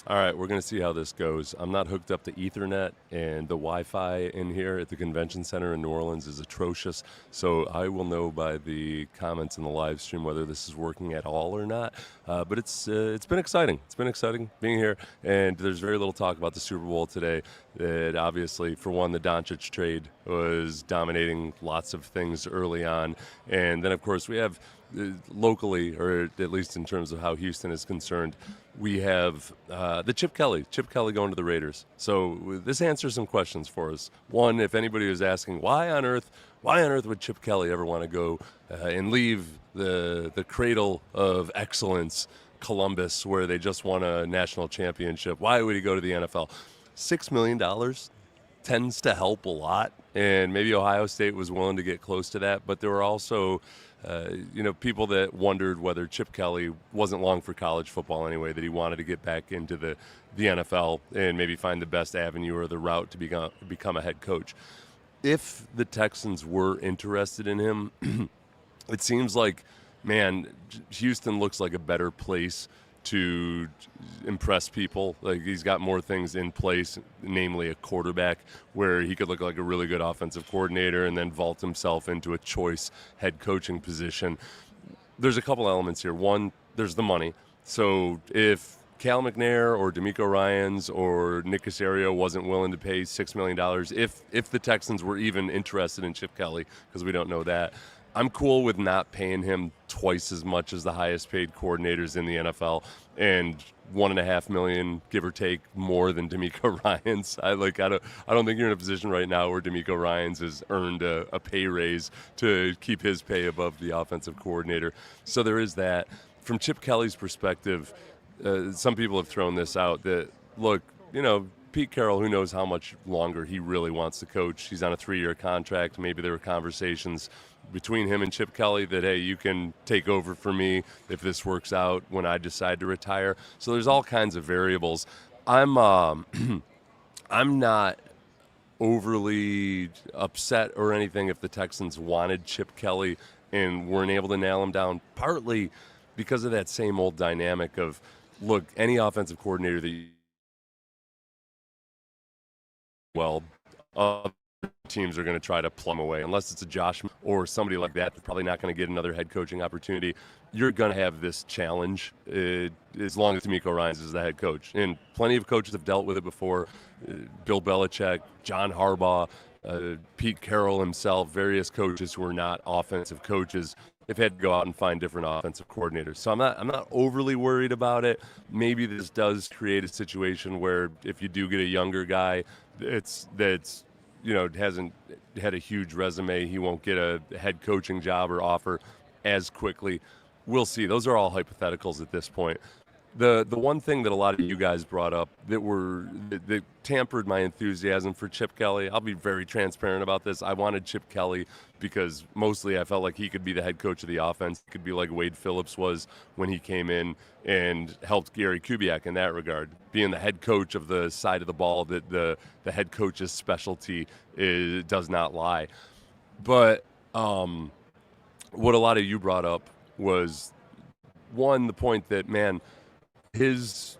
All right, we're going to see how this goes. I'm not hooked up to Ethernet, and the Wi-Fi in here at the convention center in New Orleans is atrocious. So I will know by the comments in the live stream whether this is working at all or not. But it's been exciting. It's been exciting being here, and there's very little talk about the Super Bowl today. That obviously, for one, the Doncic trade was dominating lots of things early on, and then of course we have locally, or at least in terms of how Houston is concerned, we have the Chip Kelly going to the Raiders. So this answers some questions for us. One, if anybody was asking why on earth would Chip Kelly ever want to go and leave the cradle of excellence, Columbus, where they just won a national championship? Why would he go to the NFL? $6 million tends to help a lot, and maybe Ohio State was willing to get close to that, but there were also people that wondered whether Chip Kelly wasn't long for college football anyway, that he wanted to get back into the NFL and maybe find the best avenue or the route to become a head coach. If the Texans were interested in him, it seems like, man, Houston looks like a better place to impress people. Like, he's got more things in place, namely a quarterback, where he could look like a really good offensive coordinator and then vault himself into a choice head coaching position. There's a couple elements here. One, there's the money. So if Cal McNair or D'Amico Ryans or Nick Caserio wasn't willing to pay $6 million, if the Texans were even interested in Chip Kelly, because we don't know that, I'm cool with not paying him twice as much as the highest paid coordinators in the NFL, and $1.5 million, give or take, more than D'Amico Ryans. I don't think you're in a position right now where D'Amico Ryans has earned a pay raise to keep his pay above the offensive coordinator. So there is that. From Chip Kelly's perspective, some people have thrown this out that, look, Pete Carroll, who knows how much longer he really wants to coach. He's on a 3-year contract. Maybe there were conversations between him and Chip Kelly that, hey, you can take over for me if this works out when I decide to retire. So there's all kinds of variables. I'm I'm not overly upset or anything if the Texans wanted Chip Kelly and weren't able to nail him down, partly because of that same old dynamic of, look, any offensive coordinator that other teams are going to try to plumb away. Unless it's a Josh or somebody like that, they're probably not going to get another head coaching opportunity. You're going to have this challenge as long as D'Amico Ryans is the head coach. And plenty of coaches have dealt with it before. Bill Belichick, John Harbaugh, Pete Carroll himself, various coaches who are not offensive coaches have had to go out and find different offensive coordinators. So I'm not overly worried about it. Maybe this does create a situation where if you do get a younger guy that's hasn't had a huge resume, he won't get a head coaching job or offer as quickly. We'll see. Those are all hypotheticals at this point. The one thing that a lot of you guys brought up that tampered my enthusiasm for Chip Kelly, I'll be very transparent about this. I wanted Chip Kelly because mostly I felt like he could be the head coach of the offense. He could be like Wade Phillips was when he came in and helped Gary Kubiak in that regard, being the head coach of the side of the ball that the head coach's specialty does not lie. But what a lot of you brought up was, one, the point that, man, his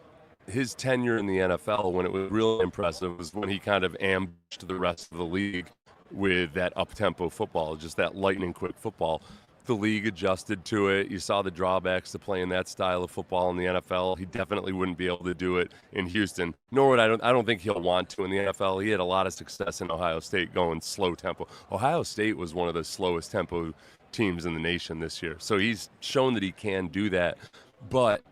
tenure in the NFL, when it was really impressive, was when he kind of ambushed the rest of the league with that up-tempo football, just that lightning-quick football. The league adjusted to it. You saw the drawbacks to playing that style of football in the NFL. He definitely wouldn't be able to do it in Houston, nor would I don't think he'll want to in the NFL. He had a lot of success in Ohio State going slow tempo. Ohio State was one of the slowest tempo teams in the nation this year. So he's shown that he can do that. But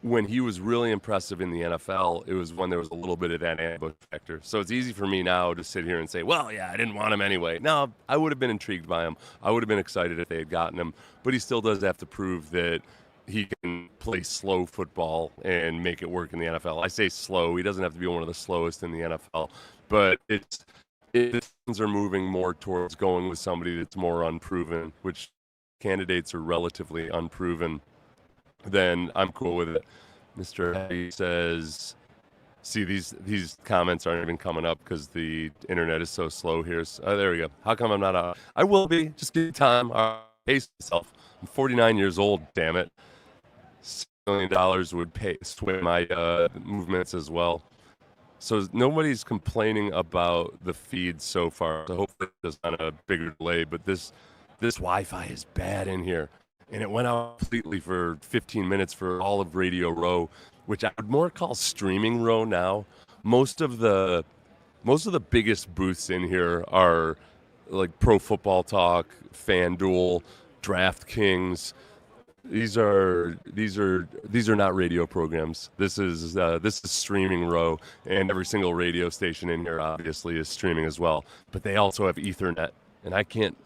when he was really impressive in the NFL, it was when there was a little bit of that ambush factor. So it's easy for me now to sit here and say, well, yeah, I didn't want him anyway. No, I would have been intrigued by him. I would have been excited if they had gotten him. But he still does have to prove that he can play slow football and make it work in the NFL. I say slow. He doesn't have to be one of the slowest in the NFL. But things are moving more towards going with somebody that's more unproven, which candidates are relatively unproven. Then I'm cool with it. Mr. Heavy says, see, these comments aren't even coming up because the internet is so slow here. So, there we go. How come I'm not out? I will be. Just give me time. Pace myself. I'm 49 years old, damn it. $2 million would sway my movements as well. So nobody's complaining about the feed so far. So hopefully it's not a bigger delay. But this Wi-Fi is bad in here, and it went out completely for 15 minutes for all of Radio Row, which I would more call streaming row now. Most of the biggest booths in here are like Pro Football Talk, FanDuel, DraftKings. These are not radio programs. This is streaming row, and every single radio station in here obviously is streaming as well. But they also have Ethernet, and I can't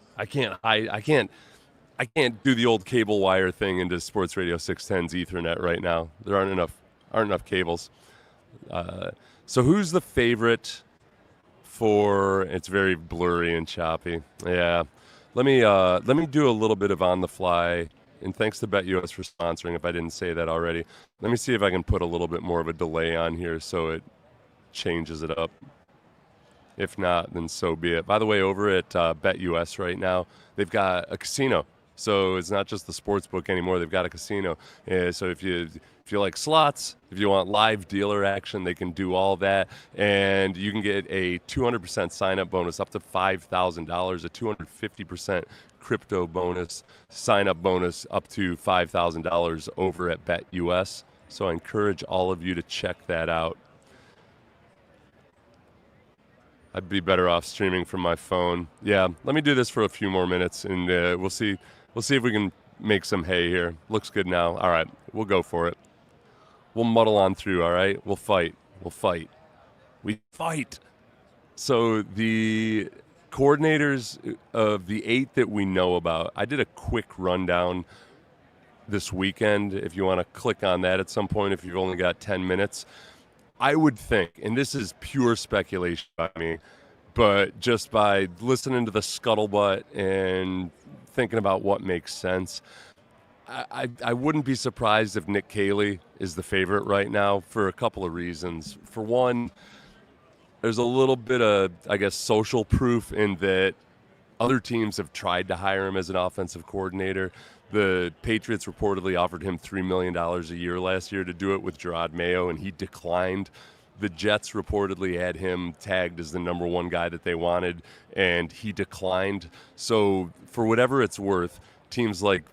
do the old cable wire thing into Sports Radio 610's Ethernet right now. There aren't enough cables. So who's the favorite for? It's very blurry and choppy. Yeah, let me do a little bit of on the fly. And thanks to BetUS for sponsoring, if I didn't say that already. Let me see if I can put a little bit more of a delay on here so it changes it up. If not, then so be it. By the way, over at BetUS right now, they've got a casino. So it's not just the sports book anymore. They've got a casino. So if you like slots, if you want live dealer action, they can do all that. And you can get a 200% sign-up bonus up to $5,000, a 250% crypto bonus, sign-up bonus up to $5,000 over at BetUS. So I encourage all of you to check that out. I'd be better off streaming from my phone. Yeah, let me do this for a few more minutes, and we'll see if we can make some hay here. Looks good now. All right, we'll go for it. We'll muddle on through, all right? We'll fight. We fight. So the coordinators of the 8 that we know about, I did a quick rundown this weekend. If you want to click on that at some point, if you've only got 10 minutes, I would think, and this is pure speculation by me, but just by listening to the scuttlebutt and thinking about what makes sense, I wouldn't be surprised if Nick Caley is the favorite right now for a couple of reasons. For one, there's a little bit of, I guess, social proof in that other teams have tried to hire him as an offensive coordinator. The Patriots reportedly offered him $3 million a year last year to do it with Gerard Mayo, and he declined. The Jets reportedly had him tagged as the number one guy that they wanted, and he declined. So for whatever it's worth, teams like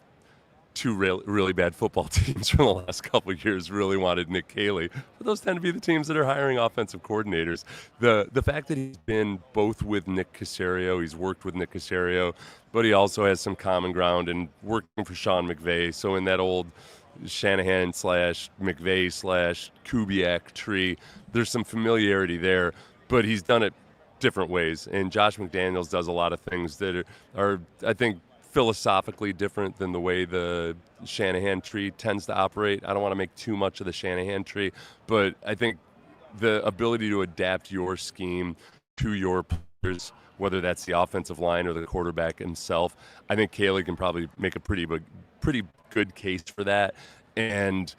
two really bad football teams from the last couple of years really wanted Nick Caley. But those tend to be the teams that are hiring offensive coordinators. The fact that he's been both with Nick Caserio, he's worked with Nick Caserio, but he also has some common ground and working for Sean McVay. So in that old Shanahan / McVay / Kubiak tree, there's some familiarity there, but he's done it different ways. And Josh McDaniels does a lot of things that are I think, philosophically different than the way the Shanahan tree tends to operate. I don't want to make too much of the Shanahan tree, but I think the ability to adapt your scheme to your players, whether that's the offensive line or the quarterback himself, I think Caley can probably make a pretty good case for that. And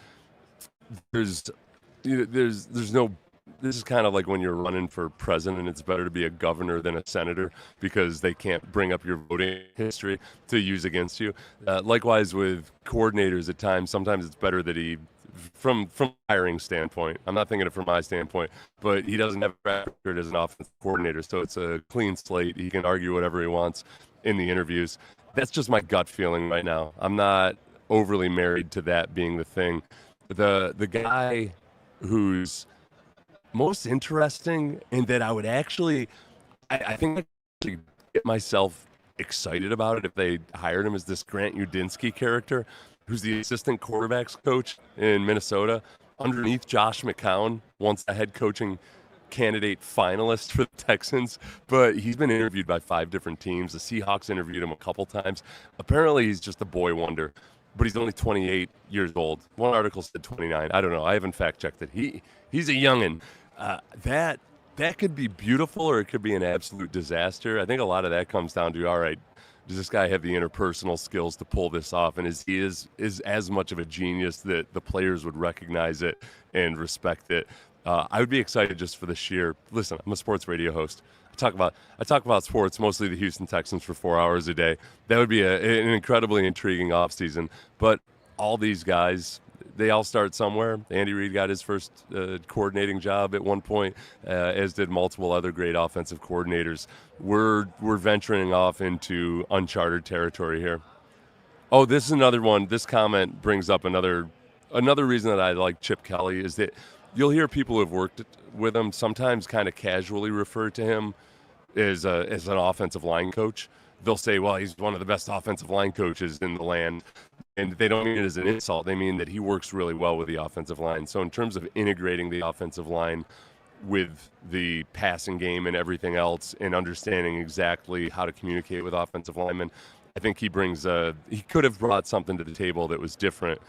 there's no. This is kind of like when you're running for president, it's better to be a governor than a senator because they can't bring up your voting history to use against you. Likewise with coordinators at times, sometimes it's better that he, from a hiring standpoint, I'm not thinking it from my standpoint, but he doesn't have a track record as an offensive coordinator, so it's a clean slate. He can argue whatever he wants in the interviews. That's just my gut feeling right now. I'm not overly married to that being the thing. The guy who's most interesting and that I would actually, I think I could actually get myself excited about it if they hired him, is this Grant Udinski character, who's the assistant quarterbacks coach in Minnesota, underneath Josh McCown, once a head coaching candidate finalist for the Texans, but he's been interviewed by 5 different teams. The Seahawks interviewed him a couple times. Apparently he's just a boy wonder, but he's only 28 years old. One article said 29. I don't know. I haven't fact-checked it. He's a youngin'. That could be beautiful or it could be an absolute disaster. I think a lot of that comes down to, all right, does this guy have the interpersonal skills to pull this off? And is as much of a genius that the players would recognize it and respect it? I would be excited just for the sheer, listen, I'm a sports radio host. I talk about sports, mostly the Houston Texans, for 4 hours a day. That would be an incredibly intriguing offseason. But all these guys, they all start somewhere. Andy Reid got his first coordinating job at one point, as did multiple other great offensive coordinators. We're venturing off into uncharted territory here. Oh, this is another one. This comment brings up another reason that I like Chip Kelly is that you'll hear people who have worked with him sometimes kind of casually refer to him as an offensive line coach. They'll say, well, he's one of the best offensive line coaches in the land. And they don't mean it as an insult. They mean that he works really well with the offensive line. So in terms of integrating the offensive line with the passing game and everything else and understanding exactly how to communicate with offensive linemen, I think he could have brought something to the table that was different,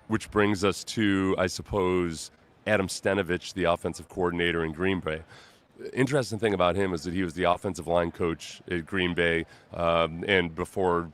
which brings us to, I suppose, Adam Stenavich, the offensive coordinator in Green Bay. Interesting thing about him is that he was the offensive line coach at Green Bay, and before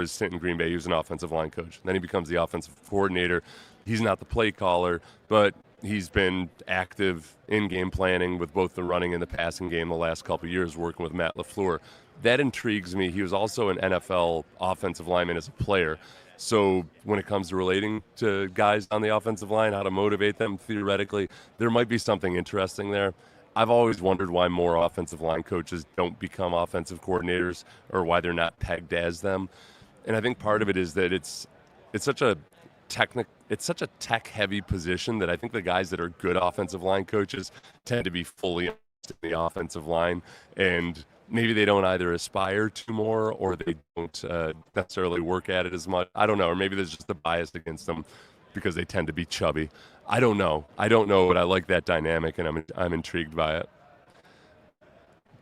his stint in Green Bay, he was an offensive line coach. Then he becomes the offensive coordinator. He's not the play caller, but he's been active in game planning with both the running and the passing game the last couple of years, working with Matt LaFleur. That intrigues me. He was also an NFL offensive lineman as a player. So when it comes to relating to guys on the offensive line, how to motivate them theoretically, there might be something interesting there. I've always wondered why more offensive line coaches don't become offensive coordinators or why they're not pegged as them. And I think part of it is that it's such a tech-heavy position that I think the guys that are good offensive line coaches tend to be fully in the offensive line, and maybe they don't either aspire to more or they don't necessarily work at it as much. I don't know, or maybe there's just a bias against them because they tend to be chubby. I don't know, but I like that dynamic, and I'm intrigued by it.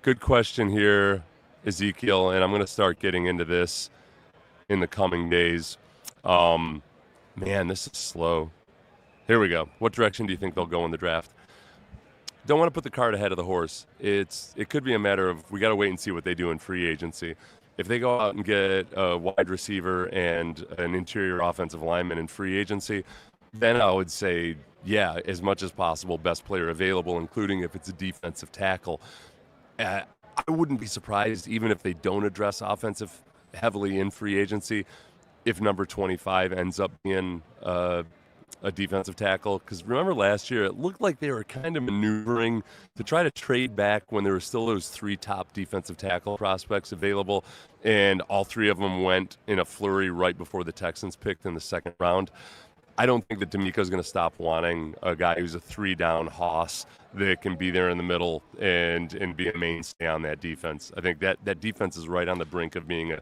Good question here, Ezekiel, and I'm going to start getting into this in the coming days. Man, this is slow. Here we go. What direction do you think they'll go in the draft? Don't want to put the cart ahead of the horse. It could be a matter of we got to wait and see what they do in free agency. If they go out and get a wide receiver and an interior offensive lineman in free agency, then I would say, yeah, as much as possible, best player available, including if it's a defensive tackle. I wouldn't be surprised, even if they don't address offensive heavily in free agency, if number 25 ends up being a defensive tackle. Because remember last year, it looked like they were kind of maneuvering to try to trade back when there were still those three top defensive tackle prospects available, and all three of them went in a flurry right before the Texans picked in the second round. I don't think that D'Amico's going to stop wanting a guy who's a three-down hoss that can be there in the middle and be a mainstay on that defense. I think that defense is right on the brink of being a